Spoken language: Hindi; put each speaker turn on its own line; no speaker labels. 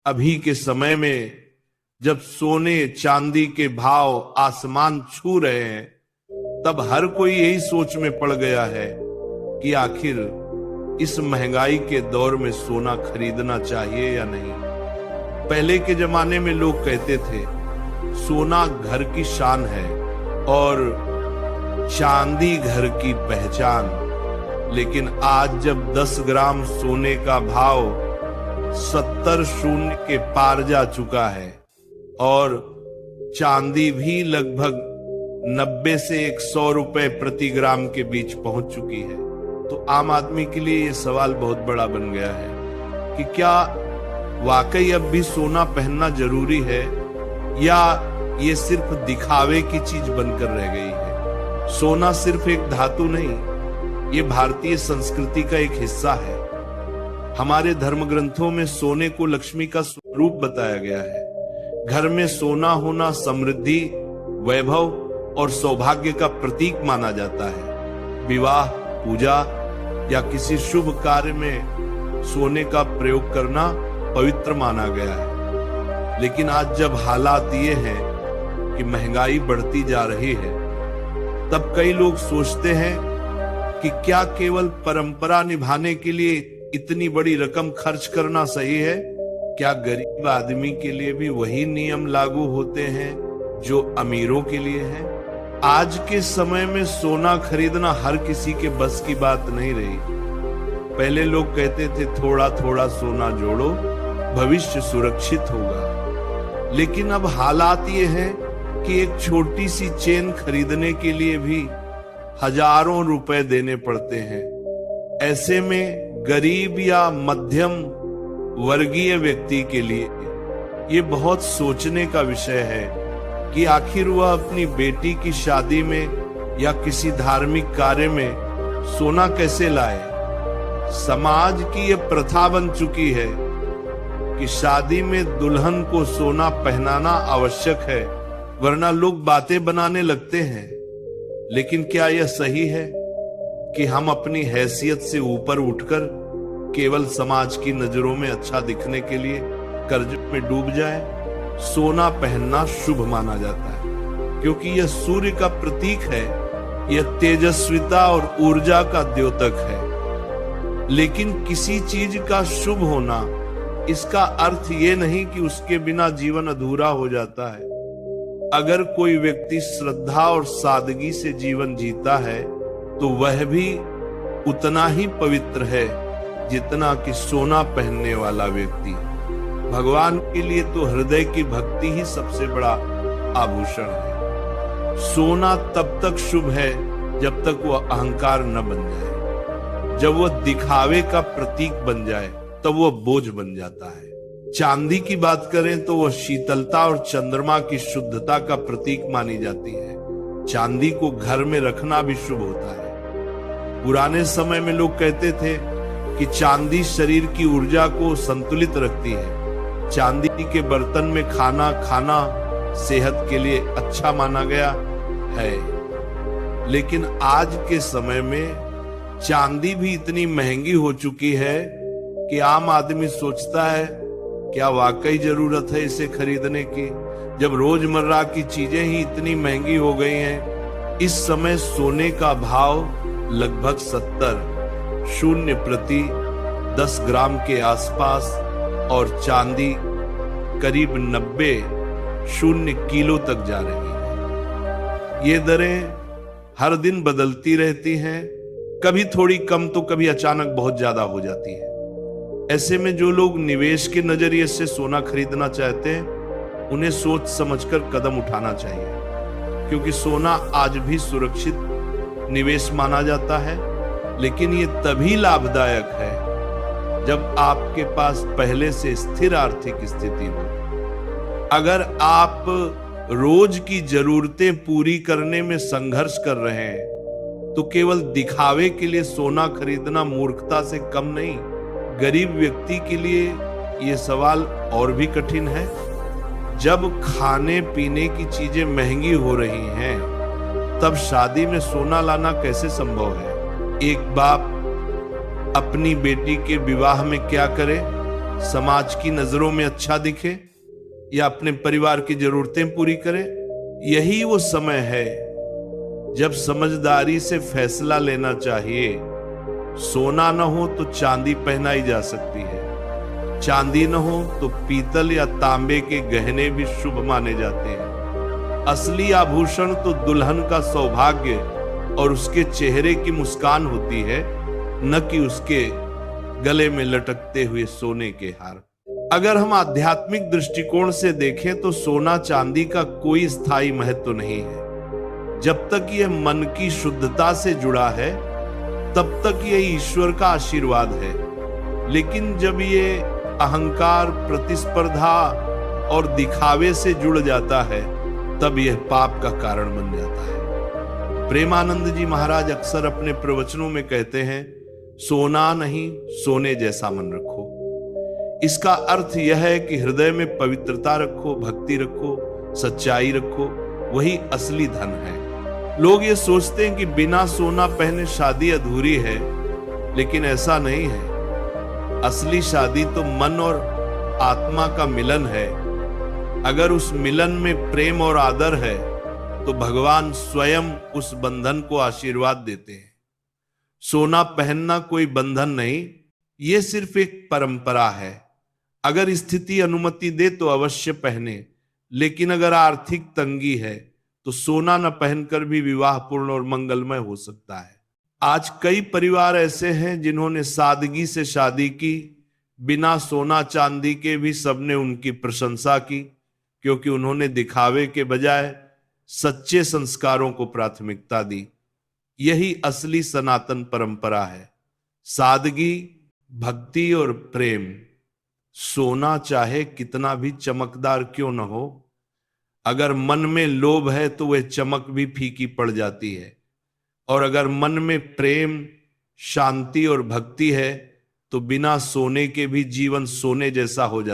अभी के समय में जब सोने चांदी के भाव आसमान छू रहे हैं, तब हर कोई यही सोच में पड़ गया है कि आखिर इस महंगाई के दौर में सोना खरीदना चाहिए या नहीं। पहले के जमाने में लोग कहते थे सोना घर की शान है और चांदी घर की पहचान, लेकिन आज जब 10 ग्राम सोने का भाव 70 शून्य के पार जा चुका है और चांदी भी लगभग 90 से 100 रुपए प्रति ग्राम के बीच पहुंच चुकी है, तो आम आदमी के लिए यह सवाल बहुत बड़ा बन गया है कि क्या वाकई अब भी सोना पहनना जरूरी है या ये सिर्फ दिखावे की चीज बनकर रह गई है। सोना सिर्फ एक धातु नहीं, ये भारतीय संस्कृति का एक हिस्सा है। हमारे धर्म ग्रंथों में सोने को लक्ष्मी का स्वरूप बताया गया है। घर में सोना होना समृद्धि, वैभव और सौभाग्य का प्रतीक माना जाता है। विवाह, पूजा या किसी शुभ कार्य में सोने का प्रयोग करना पवित्र माना गया है। लेकिन आज जब हालात ये हैं कि महंगाई बढ़ती जा रही है, तब कई लोग सोचते हैं कि क्या केवल परंपरा निभाने के लिए इतनी बड़ी रकम खर्च करना सही है? क्या गरीब आदमी के लिए भी वही नियम लागू होते हैं जो अमीरों के लिए हैं? आज के समय में सोना खरीदना हर किसी के बस की बात नहीं रही। पहले लोग कहते थे थोड़ा थोड़ा सोना जोड़ो, भविष्य सुरक्षित होगा। लेकिन अब हालात ये हैं कि एक छोटी सी चेन खरीदने के लिए भी हजारों रुपए देने पड़ते हैं। ऐसे में गरीब या मध्यम वर्गीय व्यक्ति के लिए ये बहुत सोचने का विषय है कि आखिर वह अपनी बेटी की शादी में या किसी धार्मिक कार्य में सोना कैसे लाए। समाज की ये प्रथा बन चुकी है कि शादी में दुल्हन को सोना पहनाना आवश्यक है, वरना लोग बातें बनाने लगते हैं। लेकिन क्या यह सही है कि हम अपनी हैसियत से ऊपर उठकर केवल समाज की नजरों में अच्छा दिखने के लिए कर्ज में डूब जाए? सोना पहनना शुभ माना जाता है क्योंकि यह सूर्य का प्रतीक है, यह तेजस्विता और ऊर्जा का द्योतक है। लेकिन किसी चीज का शुभ होना इसका अर्थ ये नहीं कि उसके बिना जीवन अधूरा हो जाता है। अगर कोई व्यक्ति श्रद्धा और सादगी से जीवन जीता है तो वह भी उतना ही पवित्र है जितना कि सोना पहनने वाला व्यक्ति। भगवान के लिए तो हृदय की भक्ति ही सबसे बड़ा आभूषण है। सोना तब तक शुभ है जब तक वह अहंकार न बन जाए। जब वह दिखावे का प्रतीक बन जाए तब वह बोझ बन जाता है। चांदी की बात करें तो वह शीतलता और चंद्रमा की शुद्धता का प्रतीक मानी जाती है। चांदी को घर में रखना भी शुभ होता है। पुराने समय में लोग कहते थे कि चांदी शरीर की ऊर्जा को संतुलित रखती है। चांदी के बर्तन में खाना खाना सेहत के लिए अच्छा माना गया है। लेकिन आज के समय में चांदी भी इतनी महंगी हो चुकी है कि आम आदमी सोचता है क्या वाकई जरूरत है इसे खरीदने की, जब रोजमर्रा की चीजें ही इतनी महंगी हो गई हैं। इस समय सोने का भाव लगभग 70 शून्य प्रति 10 ग्राम के आसपास और चांदी करीब 90 शून्य किलो तक जा रही है। ये दरें हर दिन बदलती रहती हैं, कभी थोड़ी कम तो कभी अचानक बहुत ज्यादा हो जाती है। ऐसे में जो लोग निवेश के नजरिए से सोना खरीदना चाहते हैं उन्हें सोच समझकर कदम उठाना चाहिए, क्योंकि सोना आज भी सुरक्षित निवेश माना जाता है। लेकिन ये तभी लाभदायक है जब आपके पास पहले से स्थिर आर्थिक स्थिति हो। अगर आप रोज की जरूरतें पूरी करने में संघर्ष कर रहे हैं तो केवल दिखावे के लिए सोना खरीदना मूर्खता से कम नहीं। गरीब व्यक्ति के लिए यह सवाल और भी कठिन है। जब खाने पीने की चीजें महंगी हो रही हैं, तब शादी में सोना लाना कैसे संभव है? एक बाप अपनी बेटी के विवाह में क्या करे? समाज की नजरों में अच्छा दिखे या अपने परिवार की जरूरतें पूरी करे, यही वो समय है जब समझदारी से फैसला लेना चाहिए। सोना न हो तो चांदी पहनाई जा सकती है, चांदी न हो तो पीतल या तांबे के गहने भी शुभ माने जाते हैं। असली आभूषण तो दुल्हन का सौभाग्य और उसके चेहरे की मुस्कान होती है, न कि उसके गले में लटकते हुए सोने के हार। अगर हम आध्यात्मिक दृष्टिकोण से देखें तो सोना चांदी का कोई स्थायी महत्व नहीं है। जब तक यह मन की शुद्धता से जुड़ा है तब तक यह ईश्वर का आशीर्वाद है, लेकिन जब ये अहंकार, प्रतिस्पर्धा और दिखावे से जुड़ जाता है तब यह पाप का कारण बन जाता है। प्रेमानंद जी महाराज अक्सर अपने प्रवचनों में कहते हैं, सोना नहीं सोने जैसा मन रखो। इसका अर्थ यह है कि हृदय में पवित्रता रखो, भक्ति रखो, सच्चाई रखो, वही असली धन है। लोग ये सोचते हैं कि बिना सोना पहने शादी अधूरी है, लेकिन ऐसा नहीं है। असली शादी तो मन और आत्मा का मिलन है। अगर उस मिलन में प्रेम और आदर है तो भगवान स्वयं उस बंधन को आशीर्वाद देते हैं। सोना पहनना कोई बंधन नहीं, ये सिर्फ एक परंपरा है। अगर स्थिति अनुमति दे तो अवश्य पहने, लेकिन अगर आर्थिक तंगी है तो सोना न पहनकर भी विवाह पूर्ण और मंगलमय हो सकता है। आज कई परिवार ऐसे हैं जिन्होंने सादगी से शादी की, बिना सोना चांदी के भी सबने उनकी प्रशंसा की, क्योंकि उन्होंने दिखावे के बजाय सच्चे संस्कारों को प्राथमिकता दी। यही असली सनातन परंपरा है, सादगी, भक्ति और प्रेम। सोना चाहे कितना भी चमकदार क्यों न हो, अगर मन में लोभ है तो वह चमक भी फीकी पड़ जाती है, और अगर मन में प्रेम, शांति और भक्ति है तो बिना सोने के भी जीवन सोने जैसा हो जाता है।